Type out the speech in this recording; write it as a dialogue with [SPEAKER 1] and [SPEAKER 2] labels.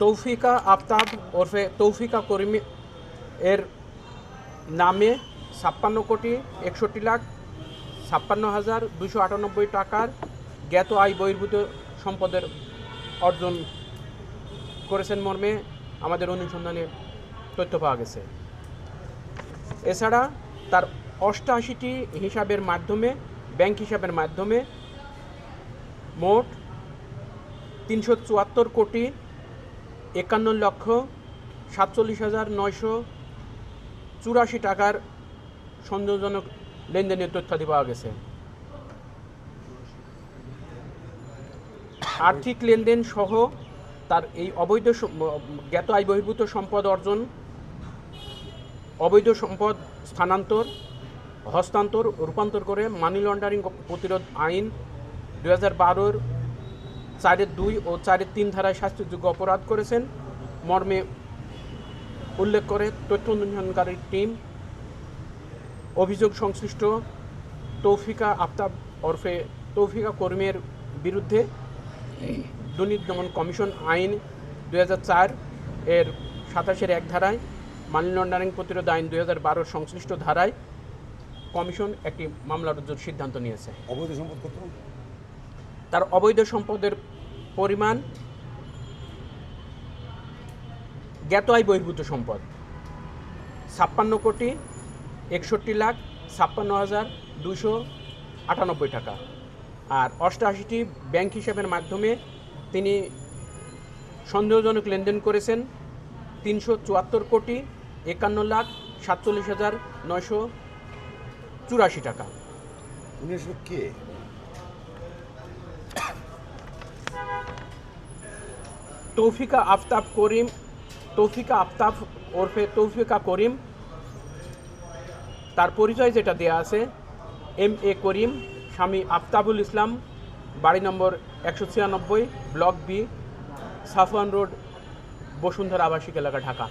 [SPEAKER 1] তৌফিকা আফতাব ওরফে তৌফিকা করিম এর নামে 56,61,56,298 টাকার জ্ঞাত আয় বহির্ভূত সম্পদের অর্জন করেছেন মর্মে আমাদের অনুসন্ধানে তথ্য পাওয়া গেছে। এছাড়া তার 88টি হিসাবের মাধ্যমে ব্যাংক হিসাবের মাধ্যমে মোট 374,51,47,984 টাকার সন্দেহজনক লেনদেনের তথ্যাদি পাওয়া গেছে। আর্থিক লেনদেন সহ তার এই অবৈধ জ্ঞাত আয় বহির্ভূত সম্পদ অর্জন, অবৈধ সম্পদ স্থানান্তর, হস্তান্তর, রূপান্তর করে মানি লন্ডারিং প্রতিরোধ আইন 2012-র 4-2 ও 4-3 ধারায় শাস্তিযোগ্য অপরাধ করেছেন মর্মে উল্লেখ করে তথ্য অনুসন্ধানকারী টিম অভিযোগ সংশ্লিষ্ট তৌফিকা আফতাব ওরফে তৌফিকা করিমের বিরুদ্ধে দুর্নীতি দমন কমিশন আইন 2004 এর 27-1 ধারায়, মানি লন্ডারিং প্রতিরোধ আইন 2012 সংশ্লিষ্ট ধারায় কমিশন একটি মামলা রুজুর সিদ্ধান্ত নিয়েছে।
[SPEAKER 2] অবৈধ সম্পদ কত?
[SPEAKER 1] তার অবৈধ সম্পদের পরিমাণ জ্ঞাত আয় বহির্ভূত সম্পদ 56,61,56,298 টাকা, আর 88টি ব্যাংক হিসাবের মাধ্যমে তিনি সন্দেহজনক লেনদেন করেছেন 374,51,47,984 টাকা।
[SPEAKER 2] কে?
[SPEAKER 1] তৌফিকা আফতাব ওরফে তৌফিকা করিম, তার পরিচয় যেটা দেয়া আছে MA করিম, স্বামী আফতাবুল ইসলাম, বাড়ি number 196, block B, Safwan road, Bashundhara আবাসিক এলাকা, ঢাকা।